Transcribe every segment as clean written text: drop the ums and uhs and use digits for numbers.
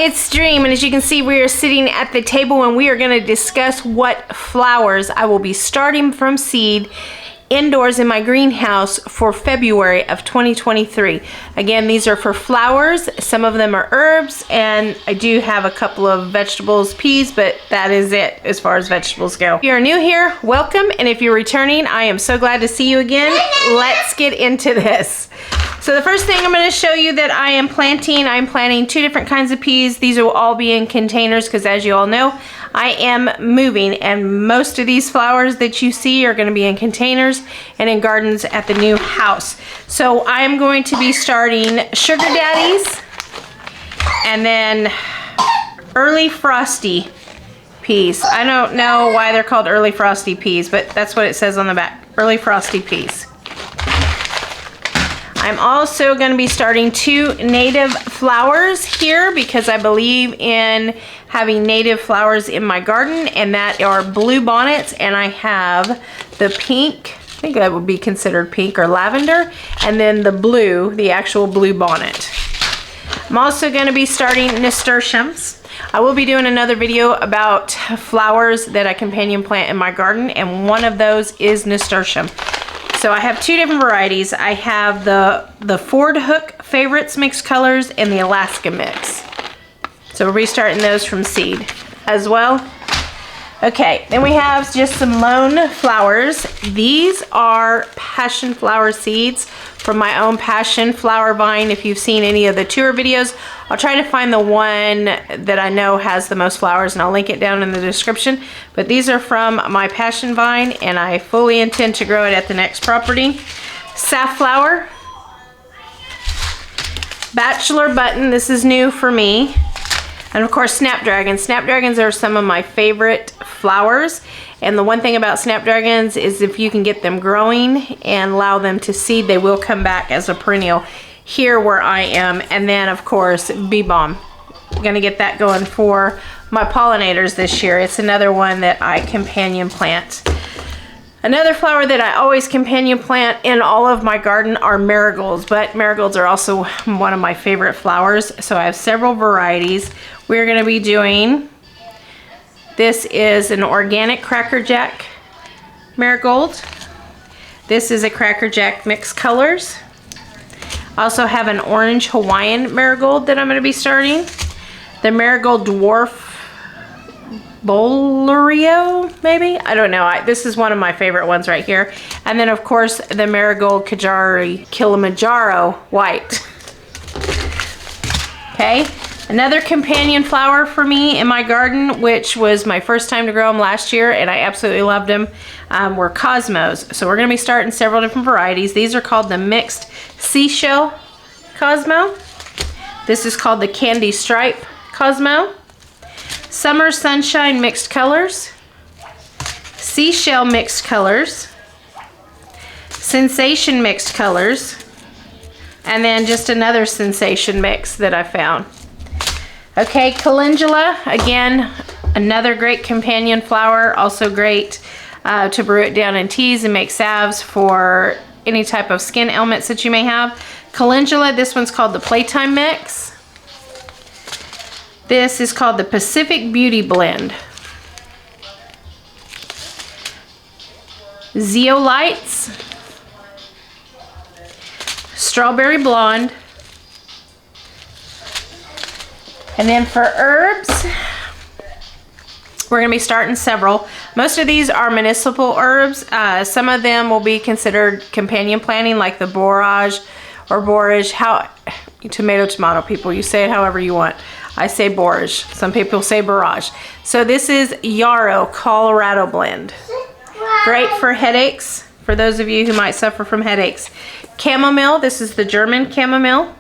it's Dream, and as you can see, we are sitting at the table and we are going to discuss what flowers I will be starting from seed indoors in my greenhouse for February of 2023. Again, these are for flowers. Some of them are herbs, and I do have a couple of vegetables, peas, but that is it as far as vegetables go. If you're new here, welcome, and if you're returning, I am so glad to see you again. Let's get into this. So the first thing I'm going to show you that I'm planting two different kinds of peas. These will all be in containers because, as you all know, I am moving, and most of these flowers that you see are going to be in containers and in gardens at the new house. So I'm going to be starting Sugar Daddies and then Early Frosty peas. I don't know why they're called Early Frosty peas, but that's what it says on the back. Early Frosty peas. I'm also going to be starting two native flowers here because I believe in having native flowers in my garden, and that are blue bonnets, and I have the pink, I think that would be considered pink or lavender, and then the blue, the actual blue bonnet. I'm also going to be starting nasturtiums. I will be doing another video about flowers that I companion plant in my garden, and one of those is nasturtium. So I have two different varieties. I have the Ford Hook Favorites mixed colors and the Alaska mix. So we'll be starting those from seed as well. Okay, then we have just some lone flowers. These are passion flower seeds from my own passion flower vine. If you've seen any of the tour videos, I'll try to find the one that I know has the most flowers, and I'll link it down in the description. But these are from my passion vine, and I fully intend to grow it at the next property. Safflower, Bachelor Button, this is new for me. And of course, snapdragons. Snapdragons are some of my favorite flowers. And the one thing about snapdragons is if you can get them growing and allow them to seed, they will come back as a perennial here where I am. And then of course, bee balm. I'm gonna get that going for my pollinators this year. It's another one that I companion plant. Another flower that I always companion plant in all of my garden are marigolds, but marigolds are also one of my favorite flowers. So I have several varieties. We're going to be doing, this is an organic Cracker Jack marigold. This is a Cracker Jack mixed colors. I also have an orange Hawaiian marigold that I'm going to be starting. The marigold dwarf Bolerio, maybe? I don't know. This is one of my favorite ones right here. And then, of course, the marigold Kilimanjaro white. Okay. Another companion flower for me in my garden, which was my first time to grow them last year, and I absolutely loved them, were Cosmos. So we're going to be starting several different varieties. These are called the mixed seashell Cosmo. This is called the Candy Stripe Cosmo. Summer Sunshine mixed colors, Seashell mixed colors, Sensation mixed colors, and then just another Sensation mix that I found. Okay, calendula, again, another great companion flower, also great to brew it down in teas and make salves for any type of skin ailments that you may have. Calendula, this one's called the Playtime Mix. This is called the Pacific Beauty Blend. Zeolites, Strawberry Blonde, and then for herbs, we're going to be starting several. Most of these are municipal herbs. Some of them will be considered companion planting, like the borage or borage. Tomato, people, you say it however you want. I say borage. Some people say barrage. So this is Yarrow Colorado Blend. Great for headaches, for those of you who might suffer from headaches. Chamomile, this is the German chamomile.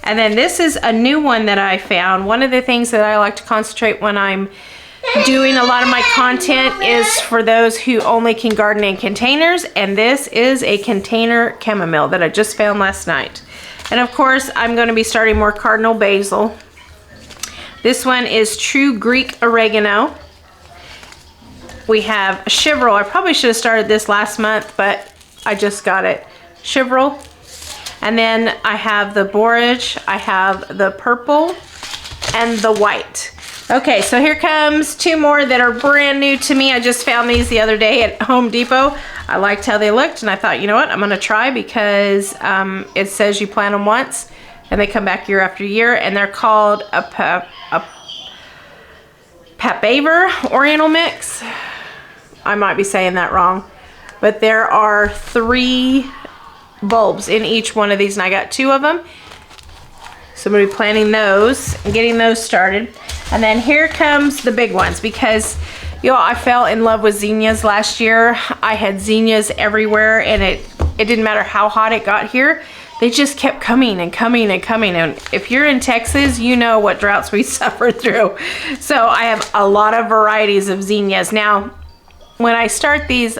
And then this is a new one that I found. One of the things that I like to concentrate when I'm doing a lot of my content is for those who only can garden in containers. And this is a container chamomile that I just found last night. And of course, I'm going to be starting more cardinal basil. This one is True Greek Oregano. We have Chivrel. I probably should have started this last month, but I just got it. Chivrel. And then I have the borage. I have the purple. and the white. Okay, so here comes two more that are brand new to me. I just found these the other day at Home Depot. I liked how they looked, and I thought, you know what, I'm gonna try because it says you plant them once and they come back year after year, and they're called a Papaver Oriental Mix. I might be saying that wrong, but there are 3 bulbs in each one of these, and I got 2 of them. So I'm gonna be planting those and getting those started. And then here comes the big ones, because I fell in love with zinnias last year. I had zinnias everywhere, and it didn't matter how hot it got here. They just kept coming and coming and coming. And if you're in Texas, you know what droughts we suffered through. So I have a lot of varieties of zinnias. Now, when I start these,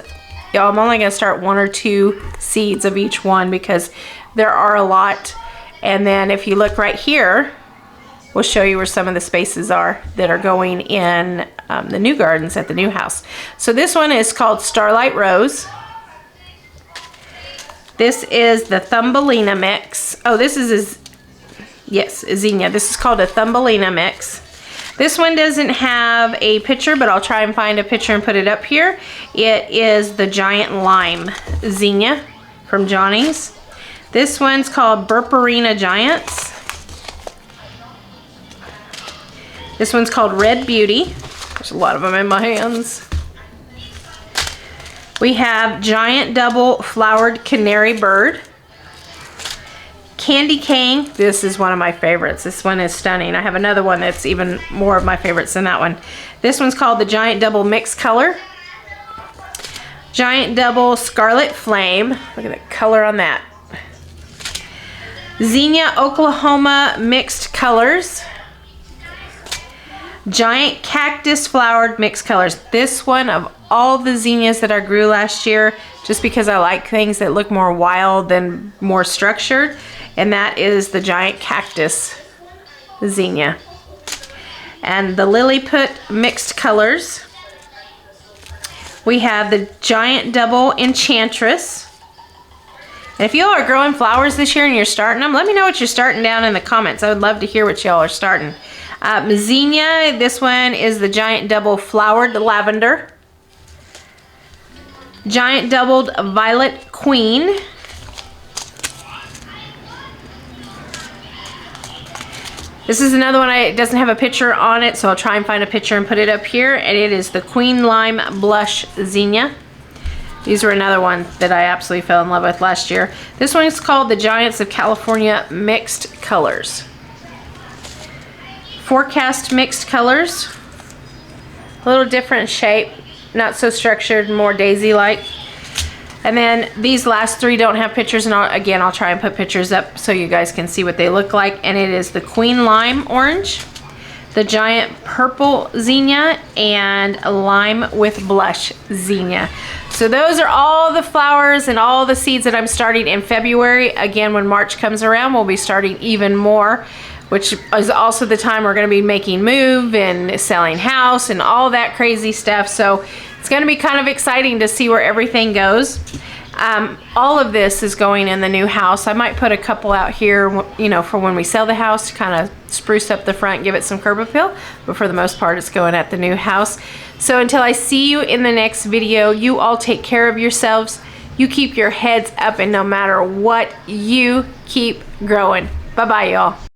I'm only gonna start 1 or 2 seeds of each one because there are a lot. And then if you look right here, we'll show you where some of the spaces are that are going in the new gardens at the new house. So this one is called Starlight Rose. This is the Thumbelina Mix. Oh, this is a zinnia. This is called a Thumbelina Mix. This one doesn't have a picture, but I'll try and find a picture and put it up here. It is the Giant Lime Zinnia from Johnny's. This one's called Burperina Giants. This one's called Red Beauty. There's a lot of them in my hands. We have Giant Double Flowered Canary Bird. Candy Cane. This is one of my favorites. This one is stunning. I have another one that's even more of my favorites than that one. This one's called the Giant Double Mixed Color. Giant Double Scarlet Flame. Look at the color on that. Zinnia Oklahoma Mixed Colors. Giant Cactus Flowered Mixed Colors. This one, of all the zinnias that I grew last year, just because I like things that look more wild than more structured, and that is the Giant Cactus Zinnia. And the Lilliput Mixed Colors. We have the Giant Double Enchantress. And if y'all are growing flowers this year and you're starting them, let me know what you're starting down in the comments. I would love to hear what y'all are starting. Zinnia, this one is the Giant Double Flowered Lavender. Giant Doubled Violet Queen. This is another one, it doesn't have a picture on it, so I'll try and find a picture and put it up here. And it is the Queen Lime Blush Zinnia. These were another one that I absolutely fell in love with last year. This one is called the Giants of California Mixed Colors. Forecast Mixed Colors. A little different shape, not so structured, more daisy-like. And then these last 3 don't have pictures, and I'll try and put pictures up so you guys can see what they look like. And it is the Queen Lime Orange, the Giant Purple Zinnia, and Lime with Blush Zinnia. So those are all the flowers and all the seeds that I'm starting in February. Again, when March comes around, we'll be starting even more, which is also the time we're going to be making move and selling house and all that crazy stuff. So it's going to be kind of exciting to see where everything goes. All of this is going in the new house. I might put a couple out here, for when we sell the house to kind of spruce up the front, give it some curb appeal. But for the most part, it's going at the new house. So until I see you in the next video, you all take care of yourselves. You keep your heads up, and no matter what, you keep growing. Bye-bye, y'all.